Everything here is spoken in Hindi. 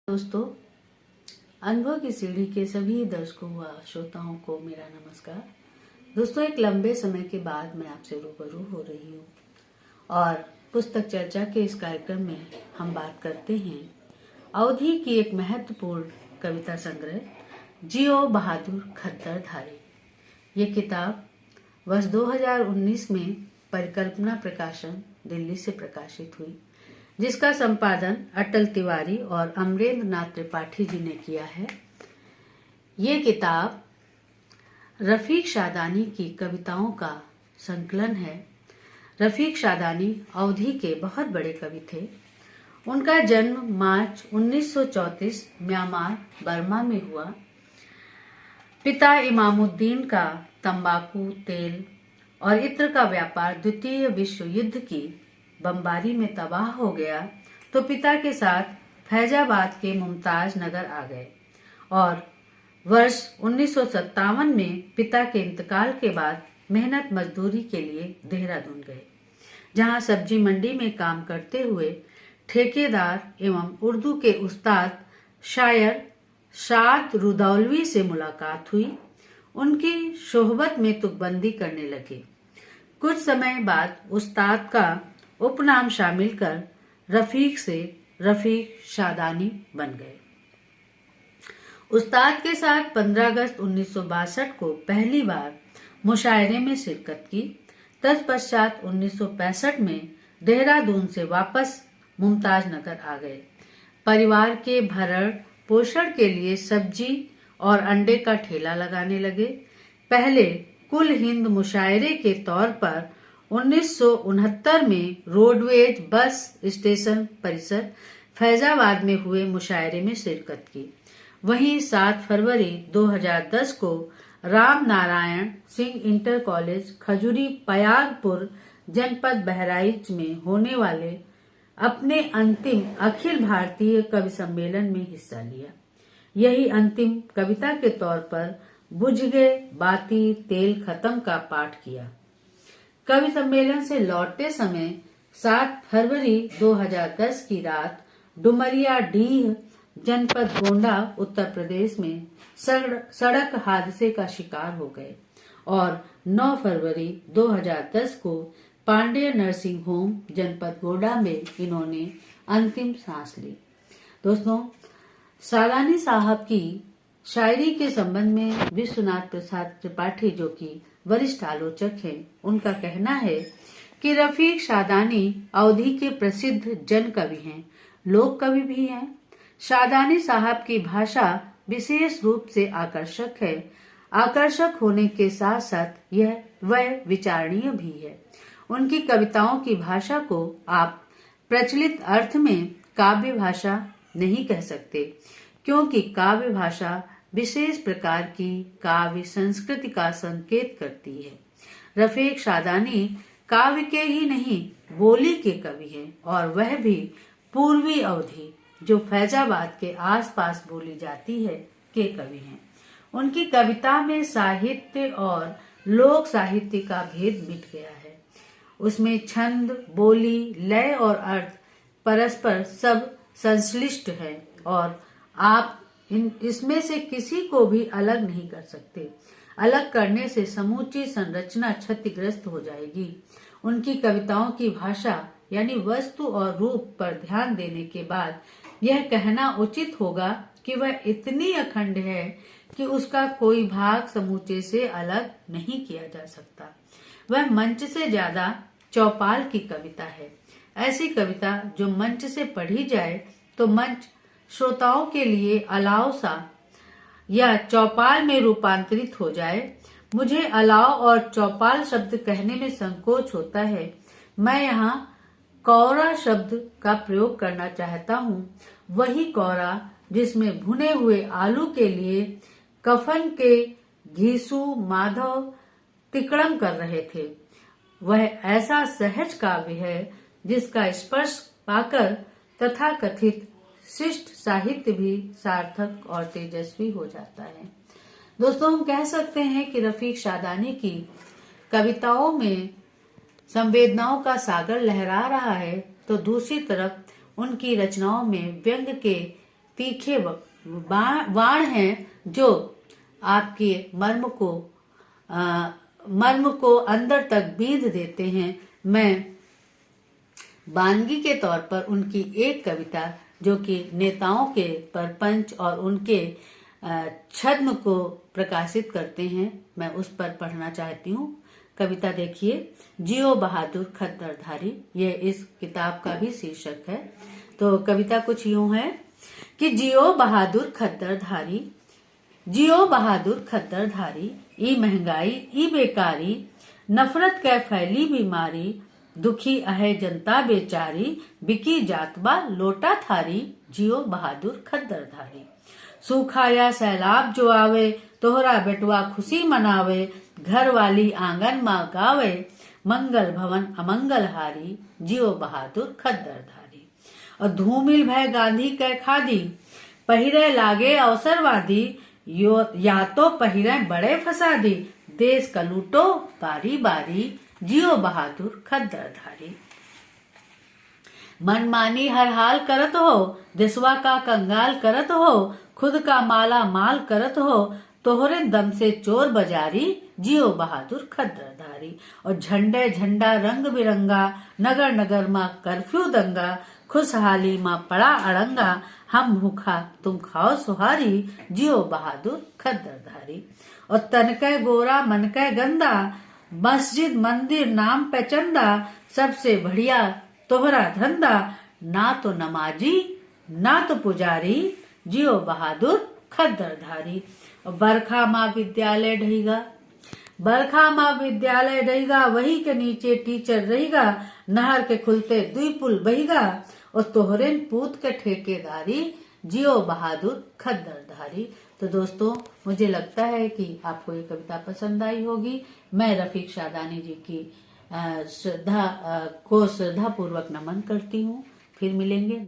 दोस्तों, अनुभव की सीढ़ी के सभी दर्शकों व श्रोताओं को मेरा नमस्कार। दोस्तों, एक लंबे समय के बाद मैं आपसे रूबरू हो रही हूँ और पुस्तक चर्चा के इस कार्यक्रम में हम बात करते हैं अवधि की एक महत्वपूर्ण कविता संग्रह जियो बहादुर खद्दरधारी। ये किताब वर्ष 2019 में परिकल्पना प्रकाशन दिल्ली से प्रकाशित हुई, जिसका संपादन अटल तिवारी और अमरेंद्र नाथ त्रिपाठी जी ने किया है। ये किताब रफीक शादानी की कविताओं का संकलन है। रफीक शादानी अवधि के बहुत बड़े कवि थे। उनका जन्म मार्च 1934 म्यांमार बर्मा में हुआ। पिता इमामुद्दीन का तंबाकू, तेल और इत्र का व्यापार द्वितीय विश्व युद्ध की बमबारी में तबाह हो गया तो पिता के साथ फैजाबाद के मुमताज नगर आ गए और वर्ष 1957 में पिता के इंतकाल के बाद मेहनत मजदूरी के लिए देहरादून गए, जहां सब्जी मंडी में काम करते हुए ठेकेदार एवं उर्दू के उस्ताद शायर शाद रुदौलवी से मुलाकात हुई। उनकी सोहबत में तुकबंदी करने लगे। कुछ समय बाद उस्ताद का उपनाम शामिल कर रफीक से रफीक शादानी बन गए। उस्ताद के साथ 15 अगस्त 1962 को पहली बार मुशायरे में शिरकत की। तत्पश्चात 1965 में देहरादून से वापस मुमताज नगर आ गए। परिवार के भरण पोषण के लिए सब्जी और अंडे का ठेला लगाने लगे। पहले कुल हिंद मुशायरे के तौर पर 1969 में रोडवेज बस स्टेशन परिसर फैजाबाद में हुए मुशायरे में शिरकत की। वहीं 7 फरवरी 2010 को राम नारायण सिंह इंटर कॉलेज खजूरी पयागपुर जनपद बहराइच में होने वाले अपने अंतिम अखिल भारतीय कवि सम्मेलन में हिस्सा लिया। यही अंतिम कविता के तौर पर बुझ गए बाती तेल खत्म का पाठ किया। कवि सम्मेलन से लौटते समय 7 फरवरी 2010 की रात डुमरिया डीह जनपद गोंडा उत्तर प्रदेश में सड़क हादसे का शिकार हो गए और 9 फरवरी 2010 को पांडेय नर्सिंग होम जनपद गोंडा में इन्होंने अंतिम सांस ली। दोस्तों, शादानी साहब की शायरी के संबंध में विश्वनाथ प्रसाद त्रिपाठी, जो कि वरिष्ठ आलोचक हैं, उनका कहना है कि रफीक शादानी अवधि के प्रसिद्ध जन कवि हैं, लोक कवि भी हैं। शादानी साहब की भाषा विशेष रूप से आकर्षक है। आकर्षक होने के साथ साथ वह विचारणीय भी है। उनकी कविताओं की भाषा को आप प्रचलित अर्थ में काव्य भाषा नहीं कह सकते, क्योंकि काव्य भाषा विशेष प्रकार की काव्य संस्कृति का संकेत करती है। रफीक शादानी काव्य के ही नहीं, बोली के कवि हैं, और वह भी पूर्वी अवधि, जो फैजाबाद के आसपास बोली जाती है, के कवि हैं। उनकी कविता में साहित्य और लोक साहित्य का भेद मिट गया है। उसमें छंद, बोली, लय और अर्थ परस्पर सब संश्लिष्ट है और आप इसमें से किसी को भी अलग नहीं कर सकते। अलग करने से समूची संरचना क्षतिग्रस्त हो जाएगी। उनकी कविताओं की भाषा यानी वस्तु और रूप पर ध्यान देने के बाद यह कहना उचित होगा कि वह इतनी अखंड है कि उसका कोई भाग समूचे से अलग नहीं किया जा सकता। वह मंच से ज्यादा चौपाल की कविता है। ऐसी कविता जो मंच से पढ़ी जाए तो मंच श्रोताओं के लिए अलाव सा या चौपाल में रूपांतरित हो जाए। मुझे अलाव और चौपाल शब्द कहने में संकोच होता है। मैं यहाँ कौरा शब्द का प्रयोग करना चाहता हूँ। वही कौरा जिसमें भुने हुए आलू के लिए कफन के घीसू माधव तिकड़म कर रहे थे। वह ऐसा सहज काव्य है जिसका स्पर्श पाकर तथाकथित शिष्ट साहित्य भी सार्थक और तेजस्वी हो जाता है। दोस्तों, हम कह सकते हैं कि रफीक शादानी की कविताओं में संवेदनाओं का सागर लहरा रहा है, तो दूसरी तरफ उनकी रचनाओं में व्यंग के तीखे बाण हैं जो आपके मर्म को अंदर तक बींध देते हैं। मैं वानगी के तौर पर उनकी एक कविता जो कि नेताओं के परपंच और उनके छद्म को प्रकाशित करते हैं, मैं उस पर पढ़ना चाहती हूँ। कविता देखिए, जियो बहादुर खद्दरधारी, ये इस किताब का भी शीर्षक है। तो कविता कुछ यूं है कि जियो बहादुर खद्दरधारी, जियो बहादुर खद्दरधारी, ई महंगाई ई बेकारी, नफरत कै फैली बीमारी, दुखी अहे जनता बेचारी, बिकी जातबा लोटा थारी, जियो बहादुर खद्दरधारी। सूखा या सैलाब जो आवे, तोहरा बेटवा खुशी मनावे, घर वाली आंगन माँ गावे, मंगल भवन अमंगल हारी, जियो बहादुर खद्दरधारी। और धूमिल भय गांधी कै खादी, पहिरे लागे अवसरवादी, या तो पहिरे बड़े फसादी, देश का लूटो बारी बारी, जियो बहादुर खद्दरधारी। मनमानी हर हाल करत हो, देशवा का कंगाल करत हो, खुद का माला माल करत हो, तोहरे दम से चोर बाजारी, जियो बहादुर खद्दरधारी। और झंडे झंडा रंग बिरंगा, नगर नगर माँ कर्फ्यू दंगा, खुशहाली माँ पड़ा अड़ंगा, हम भूखा तुम खाओ सुहारी, जियो बहादुर खद्दरधारी। और तनके गोरा मनके गंदा, मस्जिद मंदिर नाम पे चंदा, सबसे बढ़िया तोहरा धंधा, ना तो नमाजी ना तो पुजारी, जियो बहादुर खद्दरधारी। और बरखा माँ विद्यालय ढहीगा, बरखा माँ विद्यालय ढहीगा, वही के नीचे टीचर रहेगा, नहर के खुलते दुई पुल बहीगा, और तोहरेन पूत के ठेकेदारी, जियो बहादुर खद्दरधारी। तो दोस्तों, मुझे लगता है कि आपको ये कविता पसंद आई होगी। मैं रफीक शादानी जी की श्रद्धा पूर्वक नमन करती हूँ। फिर मिलेंगे।